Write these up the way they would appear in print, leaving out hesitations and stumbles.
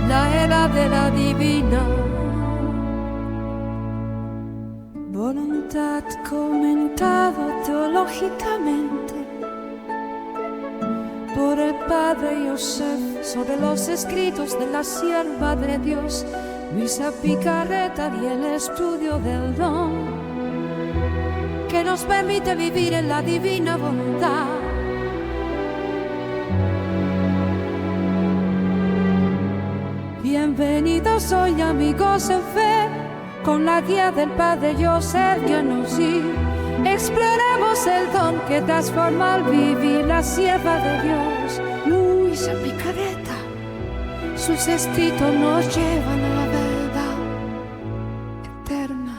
La era de la divina voluntad comentado teológicamente por el padre Yosef sobre los escritos de la sierva de Dios Luisa Picarreta y el estudio del don que nos permite vivir en la divina voluntad. Bienvenidos hoy amigos en fe, con la guía del Padre Yosef que nos guía. Exploremos el don que transforma al vivir la sierva de Dios, Luisa Picarreta. Sus escritos nos llevan a la verdad eterna.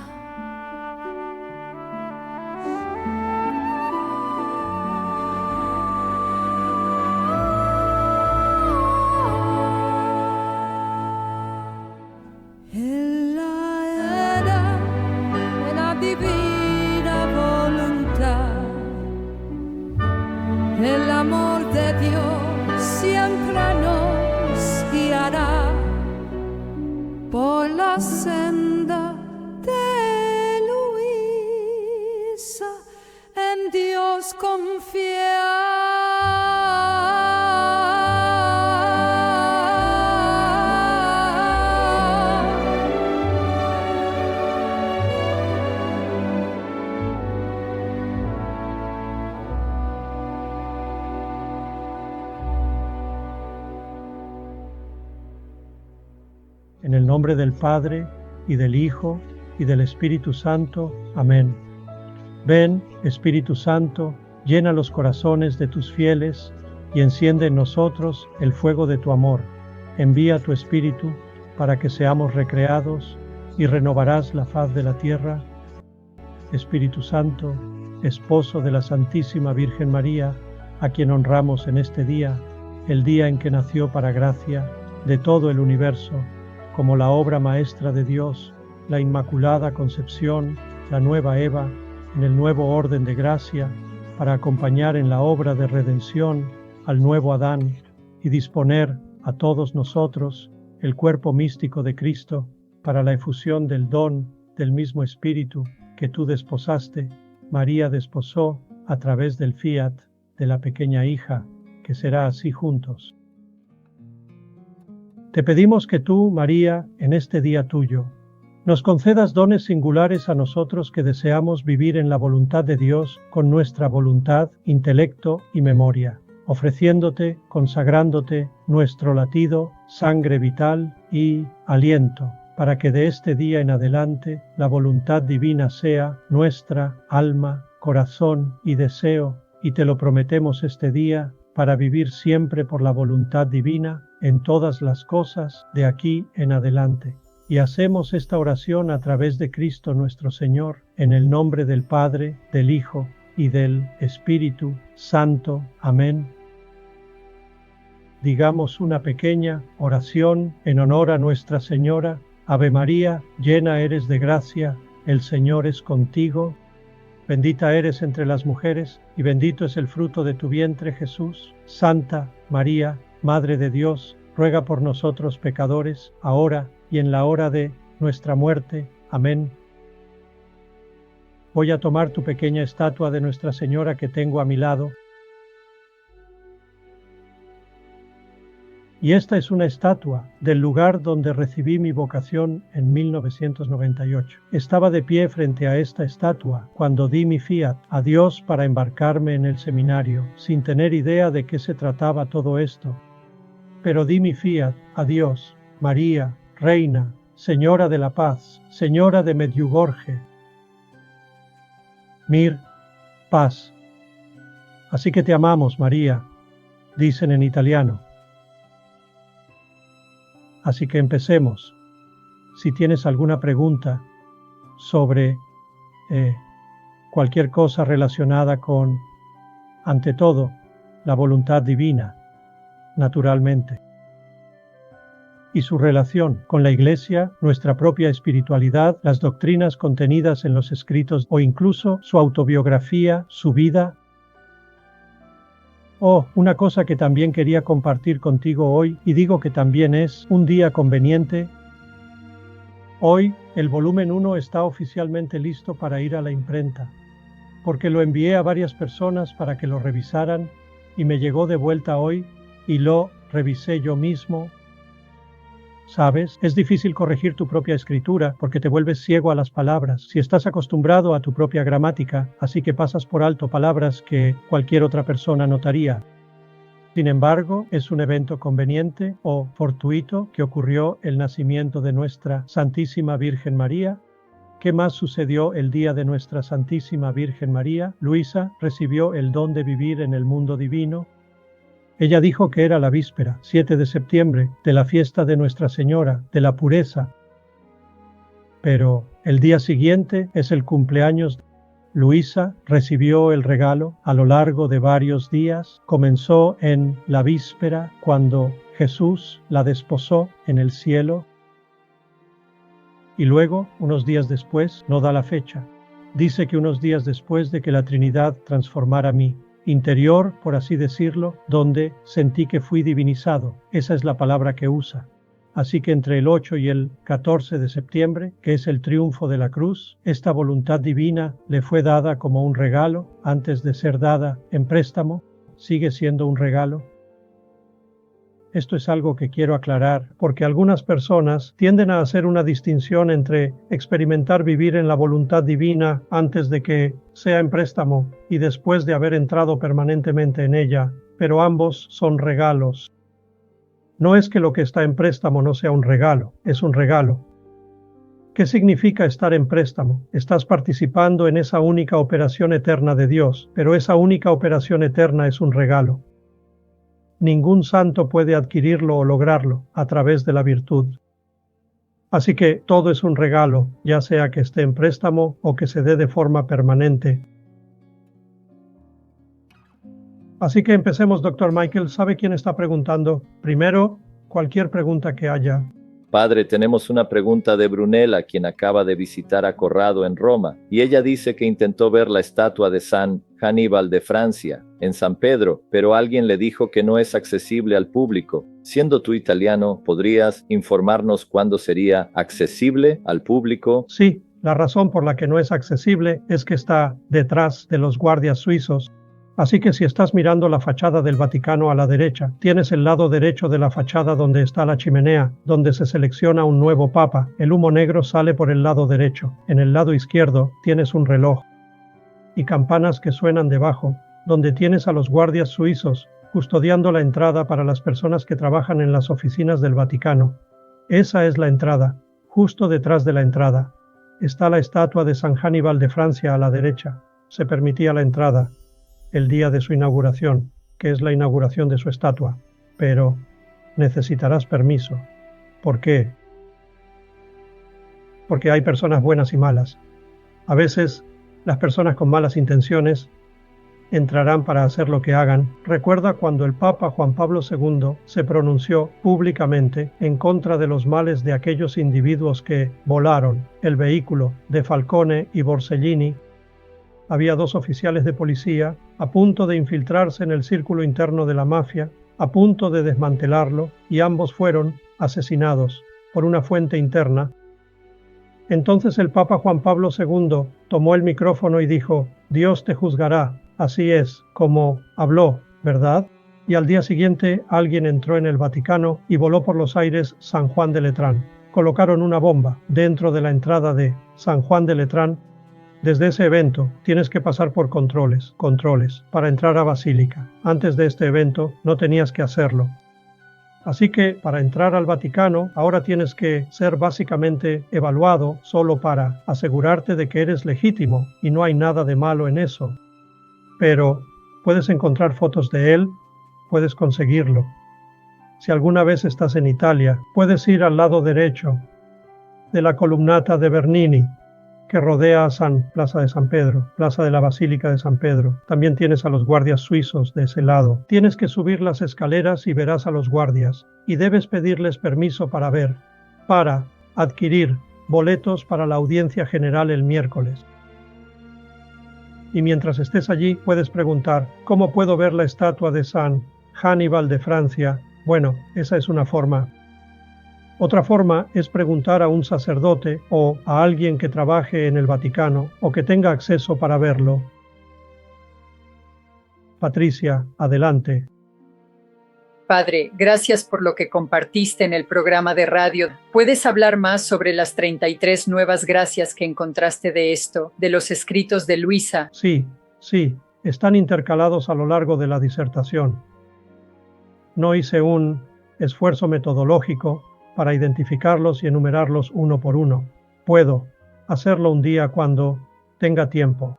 En la era de la divina voluntad, el amor de Dios siempre nos guiará por la senda de Luisa, en Dios confiar. En el nombre del Padre, y del Hijo, y del Espíritu Santo. Amén. Ven, Espíritu Santo, llena los corazones de tus fieles, y enciende en nosotros el fuego de tu amor. Envía tu Espíritu, para que seamos recreados, y renovarás la faz de la tierra. Espíritu Santo, esposo de la Santísima Virgen María, a quien honramos en este día, el día en que nació para gracia de todo el universo, como la obra maestra de Dios, la Inmaculada Concepción, la nueva Eva, en el nuevo orden de gracia, para acompañar en la obra de redención al nuevo Adán y disponer a todos nosotros el cuerpo místico de Cristo para la efusión del don del mismo Espíritu que tú desposaste. María desposó a través del fiat de la pequeña hija, que será así juntos. Te pedimos que tú, María, en este día tuyo, nos concedas dones singulares a nosotros que deseamos vivir en la voluntad de Dios con nuestra voluntad, intelecto y memoria, ofreciéndote, consagrándote nuestro latido, sangre vital y aliento, para que de este día en adelante la voluntad divina sea nuestra alma, corazón y deseo, y te lo prometemos este día, para vivir siempre por la voluntad divina en todas las cosas de aquí en adelante. Y hacemos esta oración a través de Cristo nuestro Señor, en el nombre del Padre, del Hijo y del Espíritu Santo. Amén. Digamos una pequeña oración en honor a Nuestra Señora. Ave María, llena eres de gracia, el Señor es contigo. Bendita eres entre las mujeres, y bendito es el fruto de tu vientre, Jesús. Santa María, Madre de Dios, ruega por nosotros pecadores, ahora y en la hora de nuestra muerte. Amén. Voy a tomar tu pequeña estatua de Nuestra Señora que tengo a mi lado. Y esta es una estatua del lugar donde recibí mi vocación en 1998. Estaba de pie frente a esta estatua cuando di mi fiat a Dios para embarcarme en el seminario, sin tener idea de qué se trataba todo esto. Pero di mi fiat a Dios, María, Reina, Señora de la Paz, Señora de Medjugorje. Mir, paz. Así que te amamos, María, dicen en italiano. Así que empecemos. Si tienes alguna pregunta sobre cualquier cosa relacionada con, ante todo, la voluntad divina, naturalmente. y su relación con la Iglesia, nuestra propia espiritualidad, las doctrinas contenidas en los escritos o incluso su autobiografía, su vida. Oh, una cosa que también quería compartir contigo hoy, y digo que también es un día conveniente. Hoy, el volumen 1 está oficialmente listo para ir a la imprenta, porque lo envié a varias personas para que lo revisaran, y me llegó de vuelta hoy, y lo revisé yo mismo. ¿Sabes? Es difícil corregir tu propia escritura porque te vuelves ciego a las palabras. Si estás acostumbrado a tu propia gramática, así que pasas por alto palabras que cualquier otra persona notaría. Sin embargo, es un evento conveniente o fortuito que ocurrió el nacimiento de nuestra Santísima Virgen María. ¿Qué más sucedió el día de nuestra Santísima Virgen María? Luisa recibió el don de vivir en el mundo divino. Ella dijo que era la víspera, 7 de septiembre, de la fiesta de Nuestra Señora, de la pureza. Pero el día siguiente es el cumpleaños. Luisa recibió el regalo a lo largo de varios días. Comenzó en la víspera, cuando Jesús la desposó en el cielo. Y luego, unos días después, no da la fecha. Dice que unos días después de que la Trinidad transformara mi interior, por así decirlo, donde sentí que fui divinizado. Esa es la palabra que usa. Así que entre el 8 y el 14 de septiembre, que es el triunfo de la cruz, esta voluntad divina le fue dada como un regalo, antes de ser dada en préstamo, sigue siendo un regalo. Esto es algo que quiero aclarar, porque algunas personas tienden a hacer una distinción entre experimentar vivir en la voluntad divina antes de que sea en préstamo y después de haber entrado permanentemente en ella, pero ambos son regalos. No es que lo que está en préstamo no sea un regalo, es un regalo. ¿Qué significa estar en préstamo? Estás participando en esa única operación eterna de Dios, pero esa única operación eterna es un regalo. Ningún santo puede adquirirlo o lograrlo a través de la virtud. Así que todo es un regalo, ya sea que esté en préstamo o que se dé de forma permanente. Así que empecemos, Dr. Michael. ¿Sabe quién está preguntando? Primero, cualquier pregunta que haya. Padre, tenemos una pregunta de Brunella, quien acaba de visitar a Corrado en Roma, y ella dice que intentó ver la estatua de San Hannibal de Francia, en San Pedro, pero alguien le dijo que no es accesible al público. Siendo tú italiano, ¿podrías informarnos cuándo sería accesible al público? Sí, la razón por la que no es accesible es que está detrás de los guardias suizos. Así que si estás mirando la fachada del Vaticano a la derecha, tienes el lado derecho de la fachada donde está la chimenea, donde se selecciona un nuevo papa. El humo negro sale por el lado derecho. En el lado izquierdo tienes un reloj y campanas que suenan debajo, donde tienes a los guardias suizos custodiando la entrada para las personas que trabajan en las oficinas del Vaticano. Esa es la entrada. Justo detrás de la entrada está la estatua de San Hannibal de Francia a la derecha. Se permitía la entrada el día de su inauguración, que es la inauguración de su estatua, pero necesitarás permiso. ¿Por qué? Porque hay personas buenas y malas. A veces, las personas con malas intenciones entrarán para hacer lo que hagan. Recuerda cuando el Papa Juan Pablo II se pronunció públicamente en contra de los males de aquellos individuos que volaron el vehículo de Falcone y Borsellino. Había 2 oficiales de policía a punto de infiltrarse en el círculo interno de la mafia, a punto de desmantelarlo, y ambos fueron asesinados por una fuente interna. Entonces el Papa Juan Pablo II tomó el micrófono y dijo: Dios te juzgará. Así es como habló, ¿verdad? Y al día siguiente alguien entró en el Vaticano y voló por los aires San Juan de Letrán. Colocaron una bomba dentro de la entrada de San Juan de Letrán. Desde ese evento tienes que pasar por controles, para entrar a Basílica. Antes de este evento no tenías que hacerlo. Así que para entrar al Vaticano ahora tienes que ser básicamente evaluado solo para asegurarte de que eres legítimo, y no hay nada de malo en eso. Pero puedes encontrar fotos de él, puedes conseguirlo. Si alguna vez estás en Italia, puedes ir al lado derecho de la columnata de Bernini, que rodea a Plaza de San Pedro, Plaza de la Basílica de San Pedro. También tienes a los guardias suizos de ese lado. Tienes que subir las escaleras y verás a los guardias, y debes pedirles permiso para adquirir boletos para la audiencia general el miércoles. Y mientras estés allí puedes preguntar, ¿cómo puedo ver la estatua de San Hannibal de Francia? Bueno, esa es una forma. Otra forma es preguntar a un sacerdote o a alguien que trabaje en el Vaticano o que tenga acceso para verlo. Patricia, adelante. Padre, gracias por lo que compartiste en el programa de radio. ¿Puedes hablar más sobre las 33 nuevas gracias que encontraste de esto, de los escritos de Luisa? Sí, están intercalados a lo largo de la disertación. No hice un esfuerzo metodológico para identificarlos y enumerarlos uno por uno. Puedo hacerlo un día cuando tenga tiempo,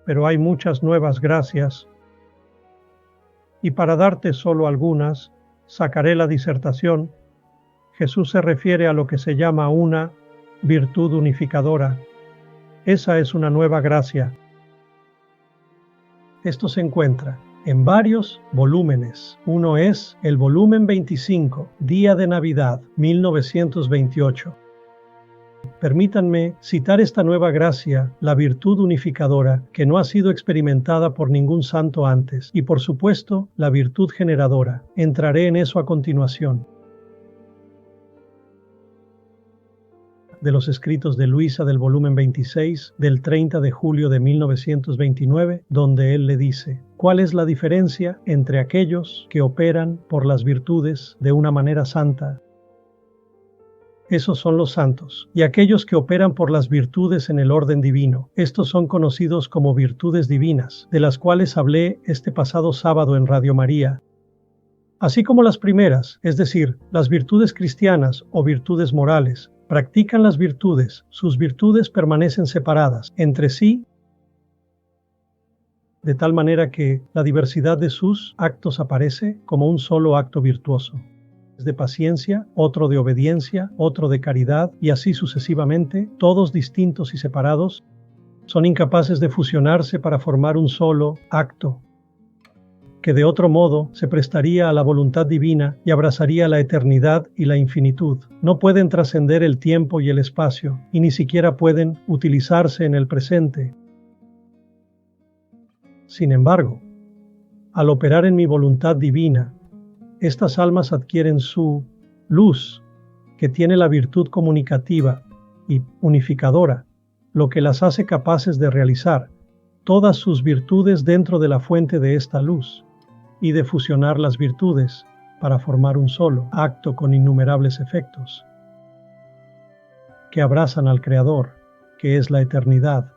pero hay muchas nuevas gracias. Y para darte solo algunas, sacaré la disertación. Jesús se refiere a lo que se llama una virtud unificadora. Esa es una nueva gracia. Esto se encuentra en varios volúmenes. Uno es el volumen 25, Día de Navidad, 1928. Permítanme citar esta nueva gracia, la virtud unificadora, que no ha sido experimentada por ningún santo antes, y por supuesto, la virtud generadora. Entraré en eso a continuación. De los escritos de Luisa del volumen 26, del 30 de julio de 1929, donde él le dice: ¿cuál es la diferencia entre aquellos que operan por las virtudes de una manera santa? Esos son los santos, y aquellos que operan por las virtudes en el orden divino. Estos son conocidos como virtudes divinas, de las cuales hablé este pasado sábado en Radio María. Así como las primeras, es decir, las virtudes cristianas o virtudes morales, practican las virtudes, sus virtudes permanecen separadas entre sí, de tal manera que la diversidad de sus actos aparece como un solo acto virtuoso. De paciencia, otro de obediencia, otro de caridad, y así sucesivamente, todos distintos y separados, son incapaces de fusionarse para formar un solo acto, que de otro modo se prestaría a la voluntad divina y abrazaría la eternidad y la infinitud. No pueden trascender el tiempo y el espacio, y ni siquiera pueden utilizarse en el presente. Sin embargo, al operar en mi voluntad divina, estas almas adquieren su luz, que tiene la virtud comunicativa y unificadora, lo que las hace capaces de realizar todas sus virtudes dentro de la fuente de esta luz, y de fusionar las virtudes para formar un solo acto con innumerables efectos, que abrazan al Creador, que es la eternidad,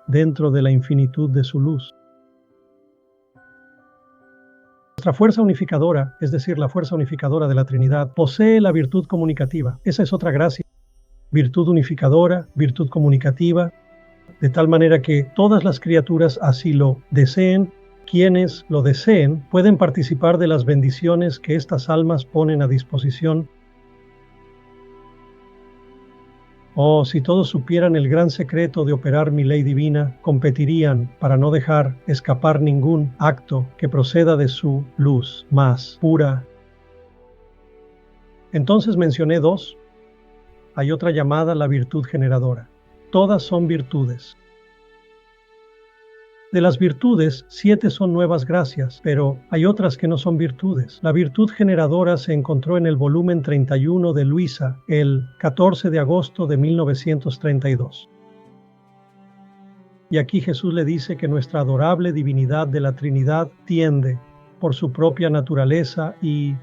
dentro de la infinitud de su luz. Nuestra fuerza unificadora, es decir, la fuerza unificadora de la Trinidad, posee la virtud comunicativa. Esa es otra gracia. Virtud unificadora, virtud comunicativa, de tal manera que todas las criaturas así lo deseen. Quienes lo deseen pueden participar de las bendiciones que estas almas ponen a disposición. Oh, si todos supieran el gran secreto de operar mi ley divina, competirían para no dejar escapar ningún acto que proceda de su luz más pura. Entonces mencioné dos. Hay otra llamada la virtud generadora. Todas son virtudes. De las virtudes, 7 son nuevas gracias, pero hay otras que no son virtudes. La virtud generadora se encontró en el volumen 31 de Luisa, el 14 de agosto de 1932. Y aquí Jesús le dice que nuestra adorable divinidad de la Trinidad tiende, por su propia naturaleza y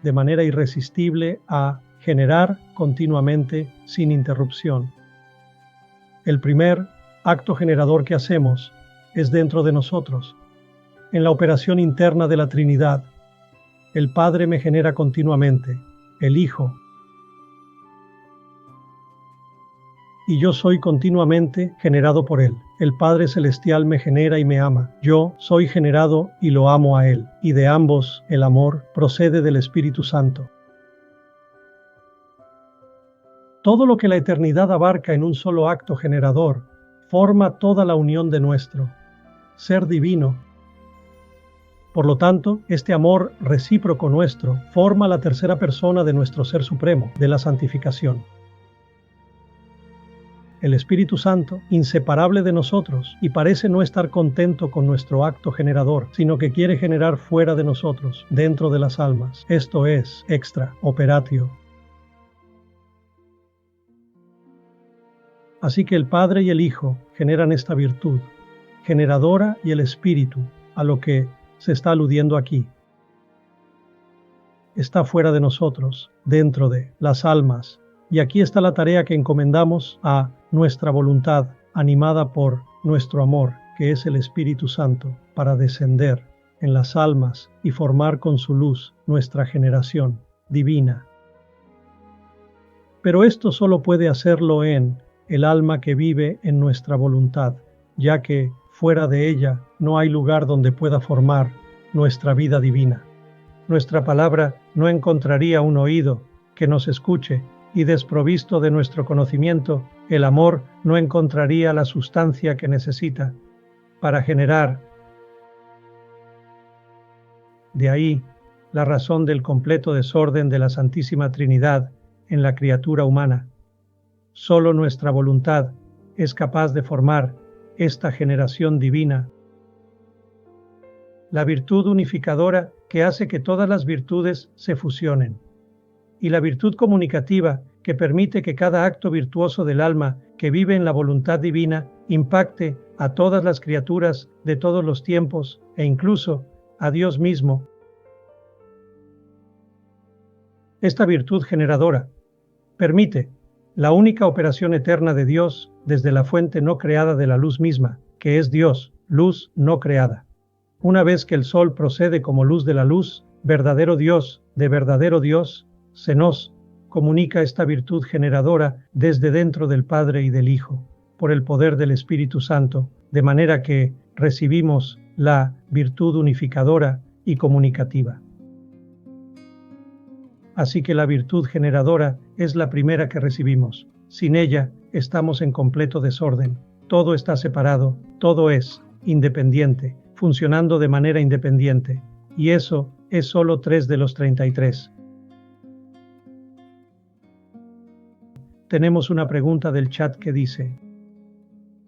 de manera irresistible, a generar continuamente sin interrupción. El primer acto generador que hacemos es dentro de nosotros, en la operación interna de la Trinidad. El Padre me genera continuamente, el Hijo, y yo soy continuamente generado por Él. El Padre Celestial me genera y me ama. Yo soy generado y lo amo a Él, y de ambos el amor procede del Espíritu Santo. Todo lo que la eternidad abarca en un solo acto generador forma toda la unión de nuestro ser divino. Por lo tanto, este amor recíproco nuestro forma la tercera persona de nuestro Ser Supremo, de la santificación. El Espíritu Santo, inseparable de nosotros, y parece no estar contento con nuestro acto generador, sino que quiere generar fuera de nosotros, dentro de las almas. Esto es extra operatio. Así que el Padre y el Hijo generan esta virtud generadora y el Espíritu, a lo que se está aludiendo aquí. Está fuera de nosotros, dentro de las almas, y aquí está la tarea que encomendamos a nuestra voluntad, animada por nuestro amor, que es el Espíritu Santo, para descender en las almas y formar con su luz nuestra generación divina. Pero esto solo puede hacerlo en el alma que vive en nuestra voluntad, ya que fuera de ella no hay lugar donde pueda formar nuestra vida divina. Nuestra palabra no encontraría un oído que nos escuche, y desprovisto de nuestro conocimiento, el amor no encontraría la sustancia que necesita para generar. De ahí la razón del completo desorden de la Santísima Trinidad en la criatura humana. Solo nuestra voluntad es capaz de formar esta generación divina. La virtud unificadora que hace que todas las virtudes se fusionen, y la virtud comunicativa que permite que cada acto virtuoso del alma que vive en la voluntad divina impacte a todas las criaturas de todos los tiempos e incluso a Dios mismo. Esta virtud generadora permite la única operación eterna de Dios desde la fuente no creada de la luz misma, que es Dios, luz no creada. Una vez que el sol procede como luz de la luz, verdadero Dios de verdadero Dios, se nos comunica esta virtud generadora desde dentro del Padre y del Hijo, por el poder del Espíritu Santo, de manera que recibimos la virtud unificadora y comunicativa. Así que la virtud generadora es la primera que recibimos. Sin ella estamos en completo desorden. Todo está separado, todo es independiente, funcionando de manera independiente. Y eso es solo 3 de los 33. Tenemos una pregunta del chat que dice: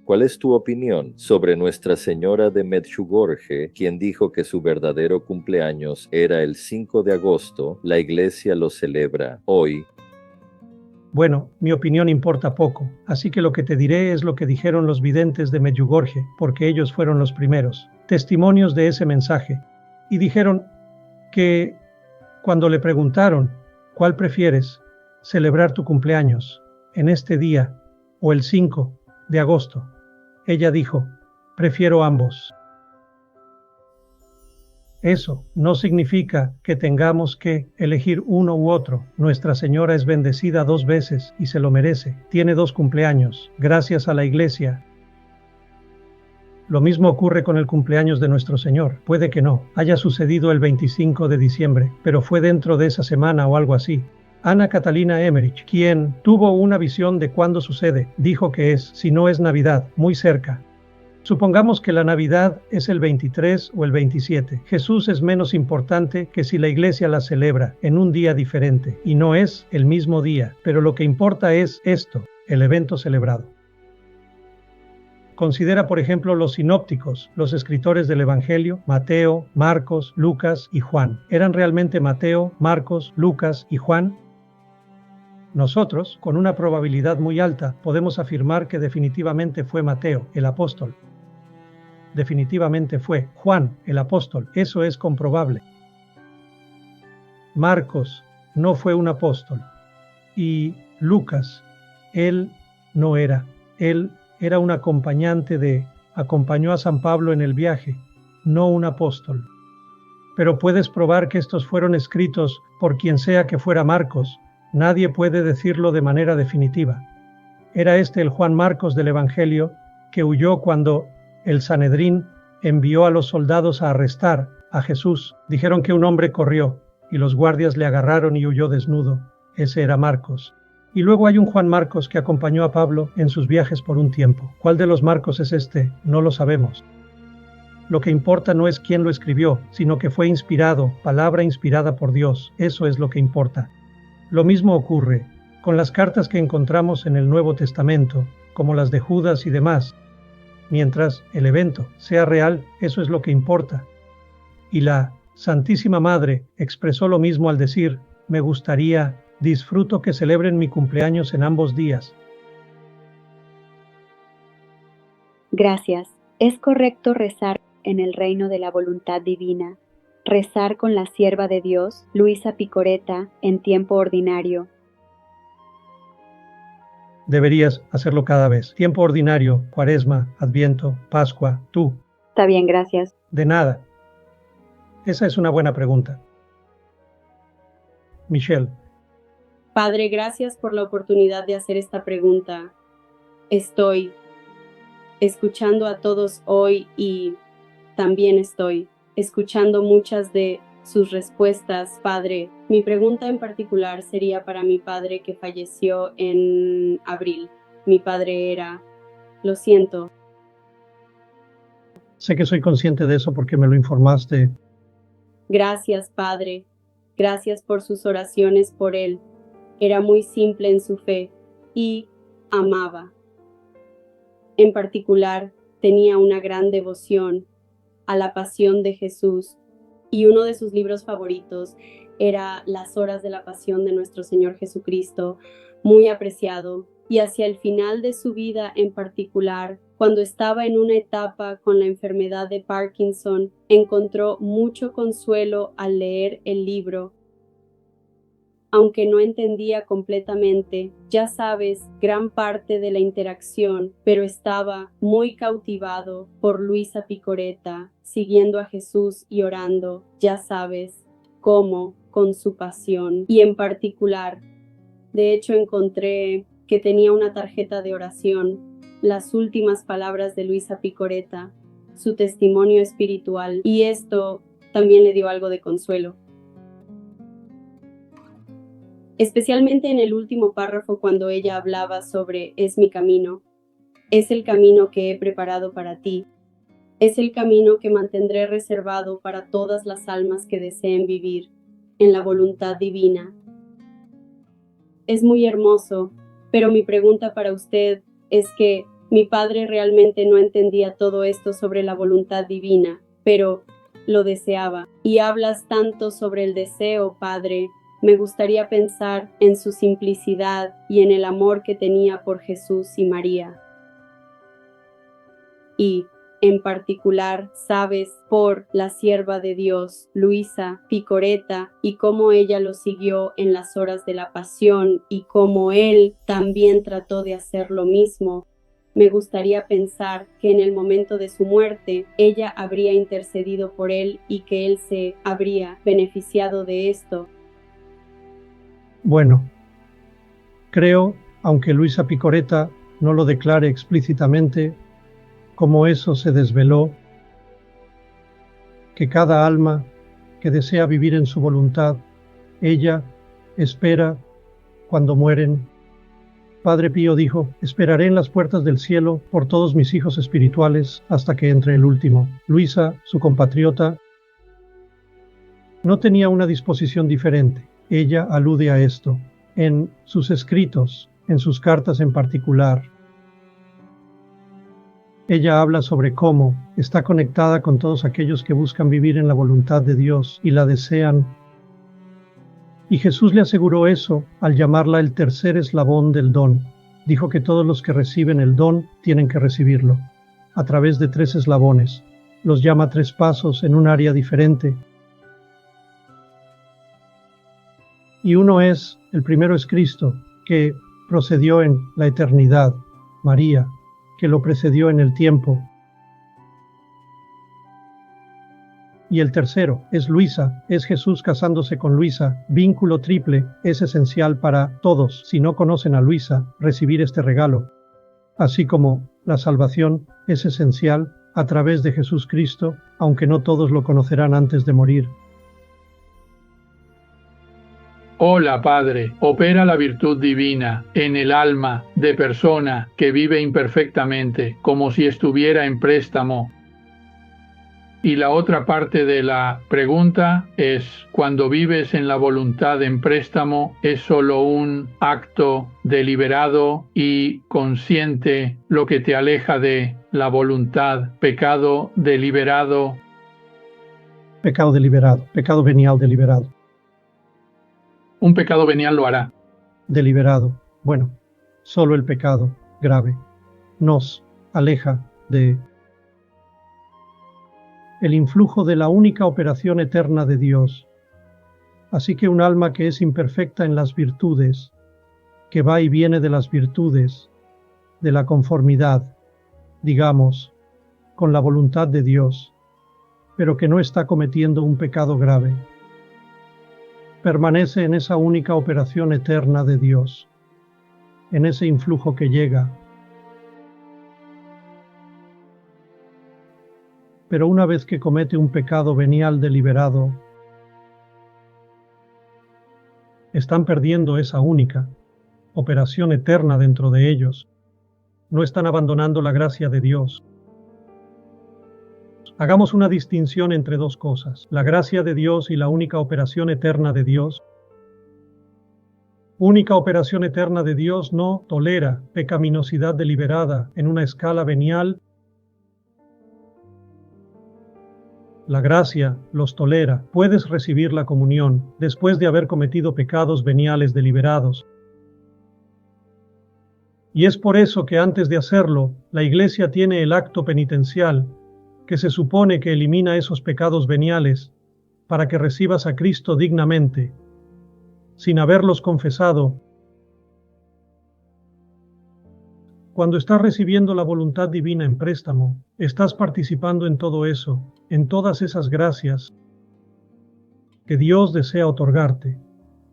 ¿cuál es tu opinión sobre Nuestra Señora de Medjugorje, quien dijo que su verdadero cumpleaños era el 5 de agosto? La Iglesia lo celebra hoy. Bueno, mi opinión importa poco, así que lo que te diré es lo que dijeron los videntes de Medjugorje, porque ellos fueron los primeros testimonios de ese mensaje, y dijeron que cuando le preguntaron ¿cuál prefieres, celebrar tu cumpleaños en este día o el 5 de agosto? Ella dijo: prefiero ambos. Eso no significa que tengamos que elegir uno u otro. Nuestra Señora es bendecida 2 veces y se lo merece. Tiene 2 cumpleaños, gracias a la Iglesia. Lo mismo ocurre con el cumpleaños de nuestro Señor. Puede que no haya sucedido el 25 de diciembre, pero fue dentro de esa semana o algo así. Ana Catalina Emmerich, quien tuvo una visión de cuándo sucede, dijo que es, si no es Navidad, muy cerca. Supongamos que la Navidad es el 23 o el 27. Jesús es menos importante que si la Iglesia la celebra en un día diferente, y no es el mismo día, pero lo que importa es esto, el evento celebrado. Considera, por ejemplo, los sinópticos, los escritores del Evangelio, Mateo, Marcos, Lucas y Juan. ¿Eran realmente Mateo, Marcos, Lucas y Juan? Nosotros, con una probabilidad muy alta, podemos afirmar que definitivamente fue Mateo, el apóstol. Definitivamente fue Juan, el apóstol. Eso es comprobable. Marcos no fue un apóstol. Y Lucas, él no era. Él era un acompañante acompañó a San Pablo en el viaje, no un apóstol. Pero puedes probar que estos fueron escritos por quien sea que fuera Marcos. Nadie puede decirlo de manera definitiva. Era este el Juan Marcos del Evangelio que huyó cuando el Sanedrín envió a los soldados a arrestar a Jesús. Dijeron que un hombre corrió y los guardias le agarraron y huyó desnudo. Ese era Marcos. Y luego hay un Juan Marcos que acompañó a Pablo en sus viajes por un tiempo. ¿Cuál de los Marcos es este? No lo sabemos. Lo que importa no es quién lo escribió, sino que fue inspirado, palabra inspirada por Dios. Eso es lo que importa. Lo mismo ocurre con las cartas que encontramos en el Nuevo Testamento, como las de Judas y demás. Mientras el evento sea real, eso es lo que importa. Y la Santísima Madre expresó lo mismo al decir: me gustaría, disfruto que celebren mi cumpleaños en ambos días. Gracias. Es correcto rezar en el reino de la voluntad divina. Rezar con la sierva de Dios, Luisa Picoreta, en tiempo ordinario. Deberías hacerlo cada vez. Tiempo ordinario, Cuaresma, Adviento, Pascua, tú. Está bien, gracias. De nada. Esa es una buena pregunta. Michelle. Padre, gracias por la oportunidad de hacer esta pregunta. Estoy escuchando a todos hoy y también estoy escuchando muchas de sus respuestas, Padre. Mi pregunta en particular sería para mi padre que falleció en abril. Mi padre era, lo siento. Sé que soy consciente de eso porque me lo informaste. Gracias, Padre. Gracias por sus oraciones por él. Era muy simple en su fe y amaba. En particular, tenía una gran devoción a la pasión de Jesús y uno de sus libros favoritos era Las horas de la pasión de nuestro Señor Jesucristo, muy apreciado. Y hacia el final de su vida en particular, cuando estaba en una etapa con la enfermedad de Parkinson, encontró mucho consuelo al leer el libro. Aunque no entendía completamente, ya sabes, gran parte de la interacción, pero estaba muy cautivado por Luisa Picoreta, siguiendo a Jesús y orando, ya sabes, cómo, con su pasión. Y en particular, de hecho encontré que tenía una tarjeta de oración, las últimas palabras de Luisa Picoreta, su testimonio espiritual, y esto también le dio algo de consuelo. Especialmente en el último párrafo cuando ella hablaba sobre es mi camino, es el camino que he preparado para ti, es el camino que mantendré reservado para todas las almas que deseen vivir en la voluntad divina. Es muy hermoso, pero mi pregunta para usted es que mi padre realmente no entendía todo esto sobre la voluntad divina, pero lo deseaba. Y hablas tanto sobre el deseo, Padre. Me gustaría pensar en su simplicidad y en el amor que tenía por Jesús y María. Y, en particular, sabes, por la sierva de Dios, Luisa Picoreta, y cómo ella lo siguió en las horas de la pasión y cómo él también trató de hacer lo mismo. Me gustaría pensar que en el momento de su muerte, ella habría intercedido por él y que él se habría beneficiado de esto. Bueno, creo, aunque Luisa Picoreta no lo declare explícitamente, como eso se desveló, que cada alma que desea vivir en su voluntad, ella espera cuando mueren. Padre Pío dijo: esperaré en las puertas del cielo por todos mis hijos espirituales hasta que entre el último. Luisa, su compatriota, no tenía una disposición diferente. Ella alude a esto en sus escritos, en sus cartas en particular. Ella habla sobre cómo está conectada con todos aquellos que buscan vivir en la voluntad de Dios y la desean. Y Jesús le aseguró eso al llamarla el tercer eslabón del don. Dijo que todos los que reciben el don tienen que recibirlo a través de 3 eslabones. Los llama 3 pasos en un área diferente. Y uno es, el primero es Cristo, que procedió en la eternidad, María, que lo precedió en el tiempo. Y el tercero es Luisa, es Jesús casándose con Luisa, vínculo triple, es esencial para todos, si no conocen a Luisa, recibir este regalo. Así como la salvación es esencial a través de Jesús Cristo, aunque no todos lo conocerán antes de morir. Hola, Padre, opera la virtud divina en el alma de persona que vive imperfectamente, como si estuviera en préstamo. Y la otra parte de la pregunta es, cuando vives en la voluntad en préstamo, ¿es solo un acto deliberado y consciente lo que te aleja de la voluntad? Pecado deliberado. Pecado deliberado, pecado venial deliberado. Un pecado venial lo hará. Deliberado. Bueno, solo el pecado grave nos aleja de el influjo de la única operación eterna de Dios. Así que un alma que es imperfecta en las virtudes, que va y viene de las virtudes, de la conformidad, digamos, con la voluntad de Dios, pero que no está cometiendo un pecado grave, permanece en esa única operación eterna de Dios, en ese influjo que llega. Pero una vez que comete un pecado venial deliberado, están perdiendo esa única operación eterna dentro de ellos. No están abandonando la gracia de Dios. Hagamos una distinción entre dos cosas, la gracia de Dios y la única operación eterna de Dios. Única operación eterna de Dios no tolera pecaminosidad deliberada en una escala venial. La gracia los tolera. Puedes recibir la comunión después de haber cometido pecados veniales deliberados. Y es por eso que antes de hacerlo, la Iglesia tiene el acto penitencial, que se supone que elimina esos pecados veniales, para que recibas a Cristo dignamente, sin haberlos confesado. Cuando estás recibiendo la voluntad divina en préstamo, estás participando en todo eso, en todas esas gracias que Dios desea otorgarte.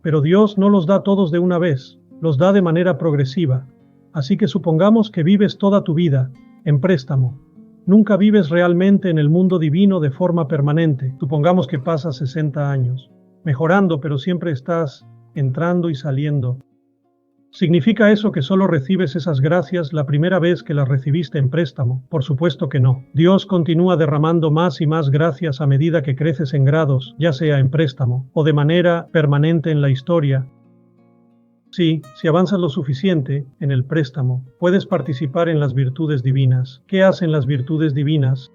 Pero Dios no los da todos de una vez, los da de manera progresiva. Así que supongamos que vives toda tu vida en préstamo. Nunca vives realmente en el mundo divino de forma permanente. Supongamos que pasas 60 años, mejorando, pero siempre estás entrando y saliendo. ¿Significa eso que solo recibes esas gracias la primera vez que las recibiste en préstamo? Por supuesto que no. Dios continúa derramando más y más gracias a medida que creces en grados, ya sea en préstamo o de manera permanente en la historia. Sí, si avanzas lo suficiente en el préstamo, puedes participar en las virtudes divinas. ¿Qué hacen las virtudes divinas?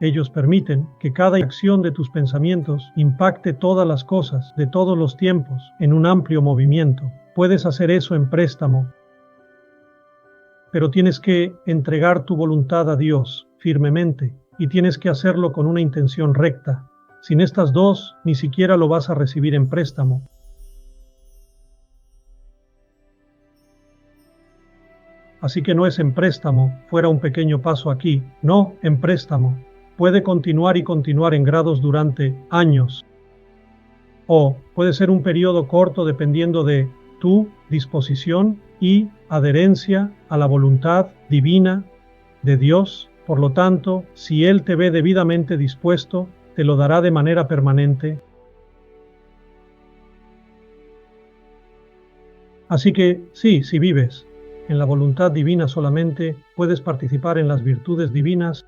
Ellos permiten que cada acción de tus pensamientos impacte todas las cosas de todos los tiempos en un amplio movimiento. Puedes hacer eso en préstamo, pero tienes que entregar tu voluntad a Dios firmemente y tienes que hacerlo con una intención recta. Sin estas dos, ni siquiera lo vas a recibir en préstamo. Así que no es en préstamo, fuera un pequeño paso aquí, no en préstamo. Puede continuar y continuar en grados durante años. O puede ser un periodo corto dependiendo de tu disposición y adherencia a la voluntad divina de Dios. Por lo tanto, si Él te ve debidamente dispuesto, te lo dará de manera permanente. Así que sí, si vives en la voluntad divina solamente, puedes participar en las virtudes divinas,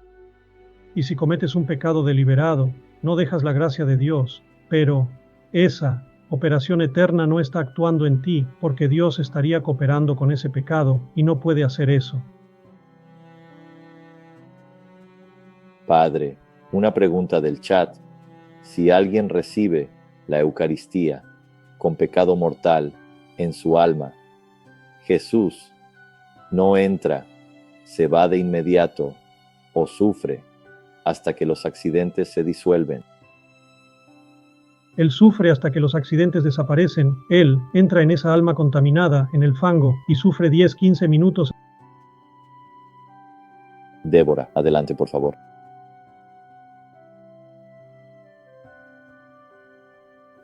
y si cometes un pecado deliberado, no dejas la gracia de Dios, pero esa operación eterna no está actuando en ti, porque Dios estaría cooperando con ese pecado y no puede hacer eso. Padre, una pregunta del chat. Si alguien recibe la Eucaristía con pecado mortal en su alma, Jesús no entra, se va de inmediato o sufre hasta que los accidentes se disuelven. Él sufre hasta que los accidentes desaparecen. Él entra en esa alma contaminada, en el fango, y sufre 10-15 minutos. Débora, adelante, por favor.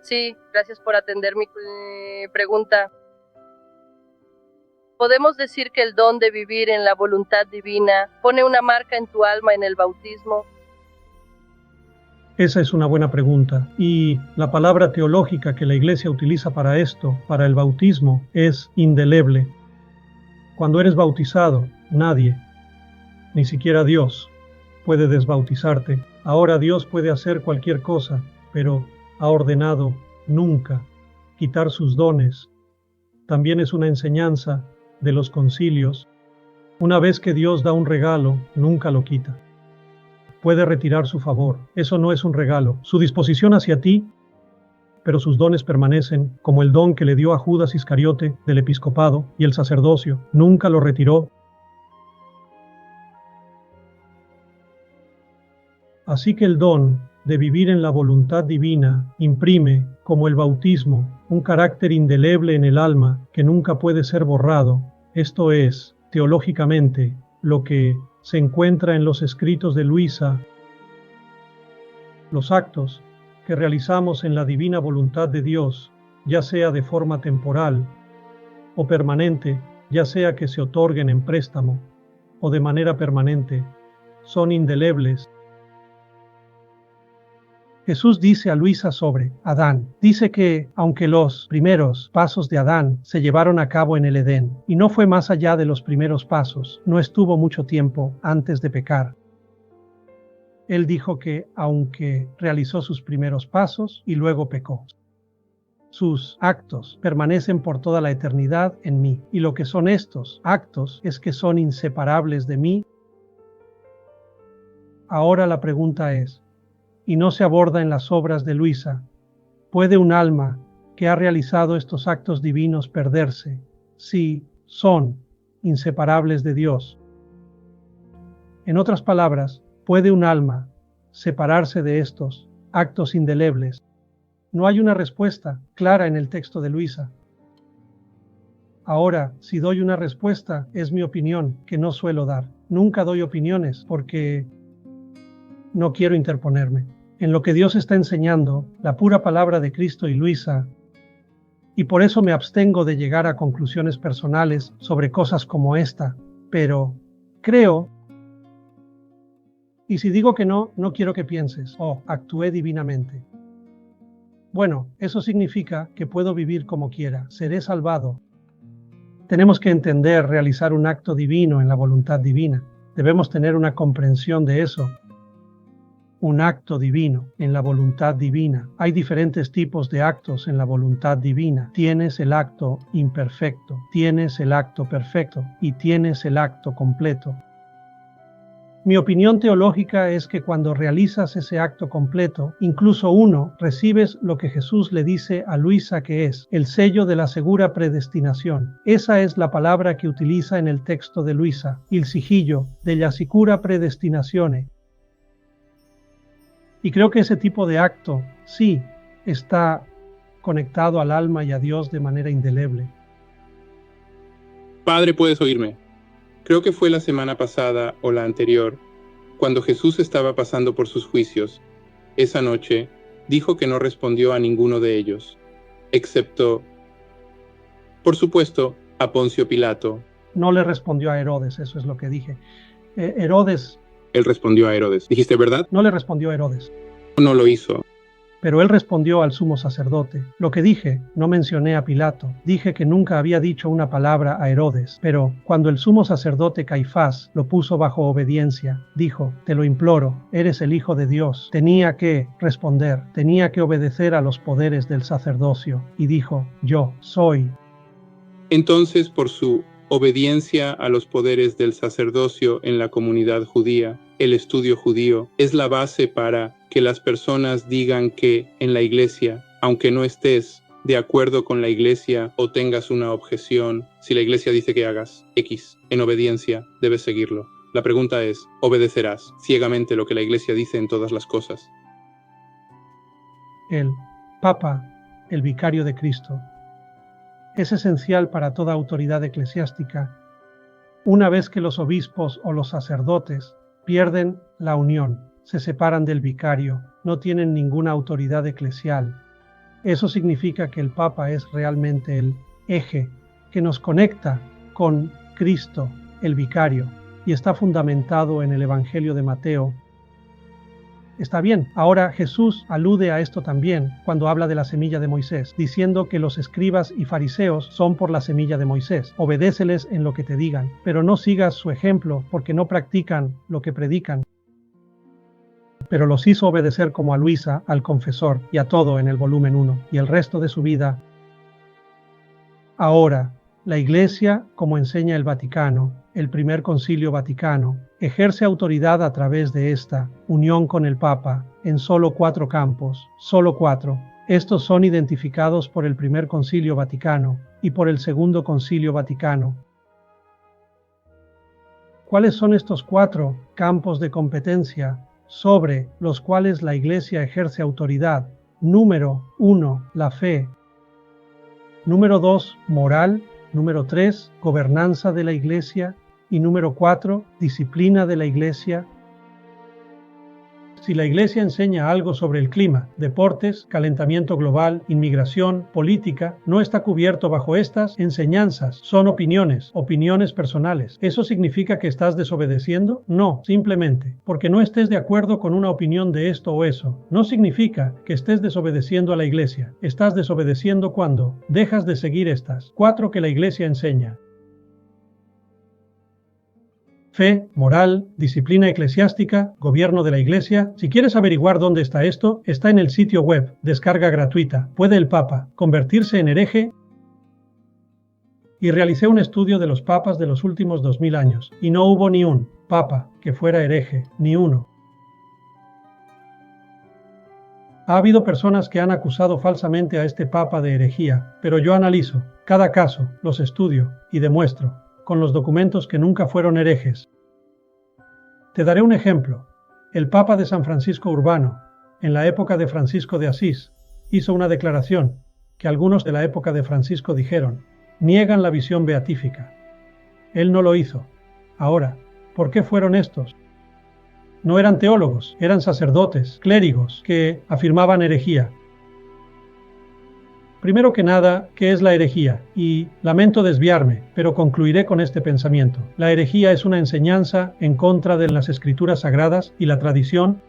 Sí, gracias por atender mi pregunta. ¿Podemos decir que el don de vivir en la voluntad divina pone una marca en tu alma en el bautismo? Esa es una buena pregunta, y la palabra teológica que la Iglesia utiliza para esto, para el bautismo, es indeleble. Cuando eres bautizado, nadie, ni siquiera Dios, puede desbautizarte. Ahora Dios puede hacer cualquier cosa, pero ha ordenado nunca quitar sus dones. También es una enseñanza de los concilios. Una vez que Dios da un regalo, nunca lo quita. Puede retirar su favor. Eso no es un regalo. Su disposición hacia ti, pero sus dones permanecen, como el don que le dio a Judas Iscariote del episcopado y el sacerdocio. Nunca lo retiró. Así que el don de vivir en la voluntad divina imprime, como el bautismo, un carácter indeleble en el alma que nunca puede ser borrado. Esto es, teológicamente, lo que se encuentra en los escritos de Luisa. Los actos que realizamos en la divina voluntad de Dios, ya sea de forma temporal o permanente, ya sea que se otorguen en préstamo o de manera permanente, son indelebles. Jesús dice a Luisa sobre Adán, dice que aunque los primeros pasos de Adán se llevaron a cabo en el Edén, y no fue más allá de los primeros pasos, no estuvo mucho tiempo antes de pecar. Él dijo que aunque realizó sus primeros pasos y luego pecó, sus actos permanecen por toda la eternidad en mí, y lo que son estos actos es que son inseparables de mí. Ahora la pregunta es, y no se aborda en las obras de Luisa, ¿puede un alma que ha realizado estos actos divinos perderse si son inseparables de Dios? En otras palabras, ¿puede un alma separarse de estos actos indelebles? No hay una respuesta clara en el texto de Luisa. Ahora, si doy una respuesta, es mi opinión, que no suelo dar. Nunca doy opiniones porque no quiero interponerme. En lo que Dios está enseñando, la pura palabra de Cristo y Luisa, y por eso me abstengo de llegar a conclusiones personales sobre cosas como esta, pero creo, y si digo que no, no quiero que pienses, actué divinamente. Bueno, eso significa que puedo vivir como quiera, seré salvado. Tenemos que entender realizar un acto divino en la voluntad divina. Debemos tener una comprensión de eso. Un acto divino en la voluntad divina. Hay diferentes tipos de actos en la voluntad divina. Tienes el acto imperfecto, tienes el acto perfecto y tienes el acto completo. Mi opinión teológica es que cuando realizas ese acto completo, incluso uno, recibes lo que Jesús le dice a Luisa que es el sello de la segura predestinación. Esa es la palabra que utiliza en el texto de Luisa, il sigillo della sicura predestinazione. Y creo que ese tipo de acto, sí, está conectado al alma y a Dios de manera indeleble. Padre, ¿puedes oírme? Creo que fue la semana pasada o la anterior, cuando Jesús estaba pasando por sus juicios. Esa noche, dijo que no respondió a ninguno de ellos, excepto, por supuesto, a Poncio Pilato. No le respondió a Herodes, eso es lo que dije. Herodes... Él respondió a Herodes. ¿Dijiste verdad? No le respondió a Herodes. No lo hizo. Pero él respondió al sumo sacerdote. Lo que dije, no mencioné a Pilato. Dije que nunca había dicho una palabra a Herodes. Pero cuando el sumo sacerdote Caifás lo puso bajo obediencia, dijo, te lo imploro, eres el Hijo de Dios. Tenía que responder, tenía que obedecer a los poderes del sacerdocio. Y dijo, yo soy. Entonces, por su obediencia a los poderes del sacerdocio en la comunidad judía, el estudio judío es la base para que las personas digan que en la iglesia, aunque no estés de acuerdo con la iglesia o tengas una objeción, si la iglesia dice que hagas X en obediencia, debes seguirlo. La pregunta es, ¿obedecerás ciegamente lo que la iglesia dice en todas las cosas? El Papa, el vicario de Cristo, es esencial para toda autoridad eclesiástica. Una vez que los obispos o los sacerdotes pierden la unión, se separan del vicario, no tienen ninguna autoridad eclesial. Eso significa que el Papa es realmente el eje que nos conecta con Cristo, el vicario, y está fundamentado en el Evangelio de Mateo. Está bien. Ahora Jesús alude a esto también cuando habla de la semilla de Moisés, diciendo que los escribas y fariseos son por la semilla de Moisés. Obedéceles en lo que te digan, pero no sigas su ejemplo porque no practican lo que predican. Pero los hizo obedecer como a Luisa, al confesor y a todo en el volumen 1 y el resto de su vida. Ahora, la Iglesia, como enseña el Vaticano, el primer concilio vaticano, ejerce autoridad a través de esta unión con el Papa en solo 4 campos, solo 4. Estos son identificados por el primer concilio vaticano y por el segundo concilio vaticano. ¿Cuáles son estos 4 campos de competencia sobre los cuales la Iglesia ejerce autoridad? Número 1, la fe. Número 2, moral. Número 3, gobernanza de la Iglesia. Y número 4, disciplina de la Iglesia. Si la Iglesia enseña algo sobre el clima, deportes, calentamiento global, inmigración, política, no está cubierto bajo estas enseñanzas. Son opiniones personales. ¿Eso significa que estás desobedeciendo? No, simplemente porque no estés de acuerdo con una opinión de esto o eso. No significa que estés desobedeciendo a la Iglesia. Estás desobedeciendo cuando dejas de seguir estas 4 que la Iglesia enseña. Fe, moral, disciplina eclesiástica, gobierno de la Iglesia. Si quieres averiguar dónde está esto, está en el sitio web, descarga gratuita. ¿Puede el Papa convertirse en hereje? Y realicé un estudio de los papas de los últimos 2000 años, y no hubo ni un papa que fuera hereje, ni uno. Ha habido personas que han acusado falsamente a este papa de herejía, pero yo analizo cada caso, los estudio y demuestro con los documentos que nunca fueron herejes. Te daré un ejemplo. El Papa de San Francisco Urbano, en la época de Francisco de Asís, hizo una declaración que algunos de la época de Francisco dijeron, niegan la visión beatífica. Él no lo hizo. Ahora, ¿por qué fueron estos? No eran teólogos, eran sacerdotes, clérigos, que afirmaban herejía. Primero que nada, ¿qué es la herejía? Y lamento desviarme, pero concluiré con este pensamiento. La herejía es una enseñanza en contra de las escrituras sagradas y la tradición,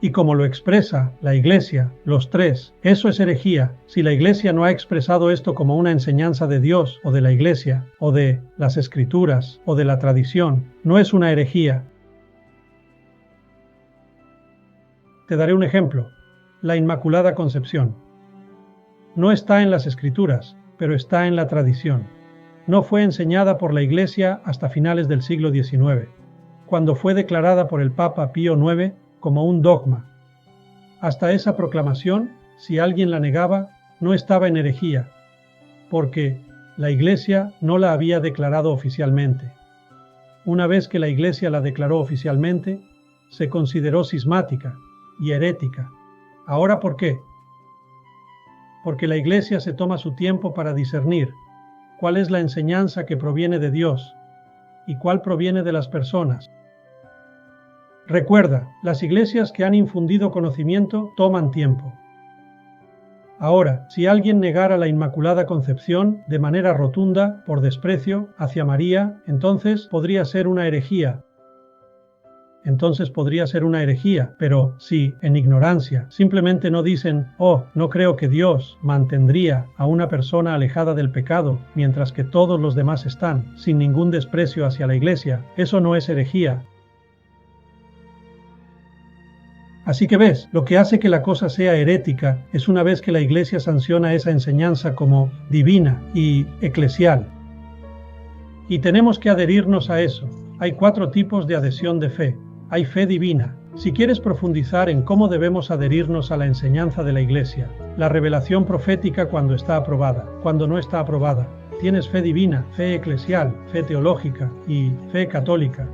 y como lo expresa la Iglesia, los 3, eso es herejía. Si la Iglesia no ha expresado esto como una enseñanza de Dios o de la Iglesia, o de las escrituras, o de la tradición, no es una herejía. Te daré un ejemplo. La Inmaculada Concepción. No está en las Escrituras, pero está en la tradición. No fue enseñada por la Iglesia hasta finales del siglo XIX, cuando fue declarada por el Papa Pío IX como un dogma. Hasta esa proclamación, si alguien la negaba, no estaba en herejía, porque la Iglesia no la había declarado oficialmente. Una vez que la Iglesia la declaró oficialmente, se consideró cismática y herética. ¿Ahora por qué? Porque la Iglesia se toma su tiempo para discernir cuál es la enseñanza que proviene de Dios y cuál proviene de las personas. Recuerda, las iglesias que han infundido conocimiento toman tiempo. Ahora, si alguien negara la Inmaculada Concepción de manera rotunda, por desprecio hacia María, entonces podría ser una herejía. Pero si, en ignorancia, simplemente no dicen, oh, no creo que Dios mantendría a una persona alejada del pecado, mientras que todos los demás están, sin ningún desprecio hacia la Iglesia, eso no es herejía. Así que ves, lo que hace que la cosa sea herética es una vez que la Iglesia sanciona esa enseñanza como divina y eclesial. Y tenemos que adherirnos a eso. Hay 4 tipos de adhesión de fe. Hay fe divina. Si quieres profundizar en cómo debemos adherirnos a la enseñanza de la Iglesia, la revelación profética cuando está aprobada, cuando no está aprobada, tienes fe divina, fe eclesial, fe teológica y fe católica.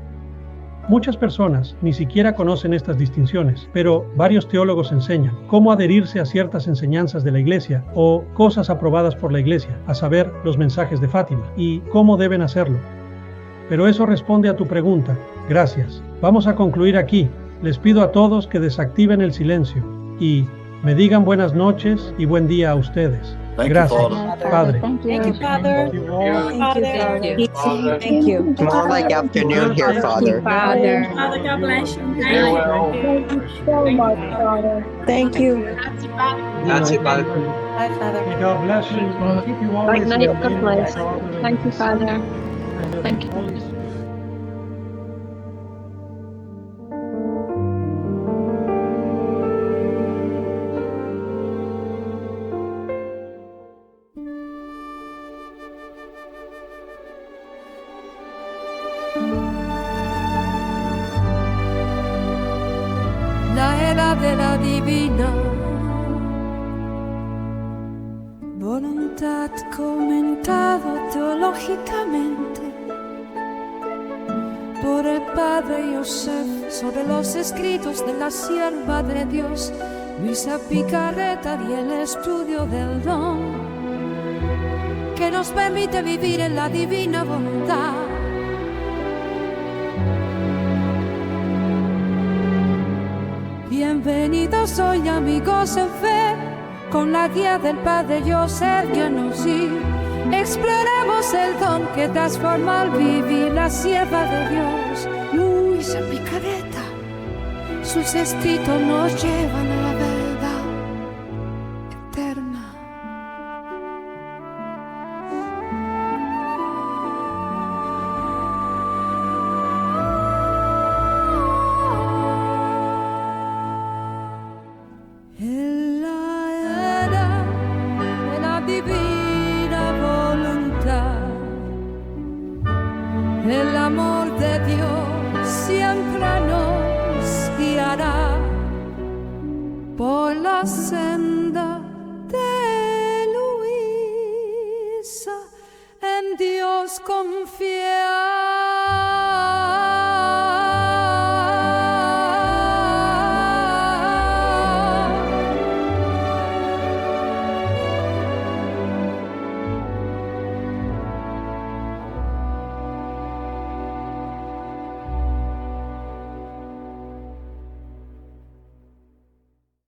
Muchas personas ni siquiera conocen estas distinciones, pero varios teólogos enseñan cómo adherirse a ciertas enseñanzas de la Iglesia o cosas aprobadas por la Iglesia, a saber, los mensajes de Fátima, y cómo deben hacerlo. Pero eso responde a tu pregunta. Gracias. Vamos a concluir aquí. Les pido a todos que desactiven el silencio y me digan buenas noches y buen día a ustedes. Gracias, Padre. Thank you, Father. Thank you all. Thank you, Father. Thank you. More like afternoon here, Father. Father. Father, God bless you. Thank you so much, Father. Thank you. Grazie, Padre. Bye, Father. May God bless you. Keep you always Good in night, the God name bless. of the Father, and Thank of you, the Son, Father. and of Thank the you. Holy Spirit. La era de la divina voluntad comentado teológicamente por el padre Yosef sobre los escritos de la sierva de Dios Luisa Picarreta y el estudio del don que nos permite vivir en la divina voluntad. Bienvenidos hoy amigos en fe, con la guía del Padre Joseph Genosi. Exploremos el don que transforma al vivir la sierva de Dios, Luisa Picarreta. Sus escritos nos llevan a la verdad eterna. En la era de la divina voluntad, el amor de Dios siempre nos guiará por la senda de Luisa. En Dios confía.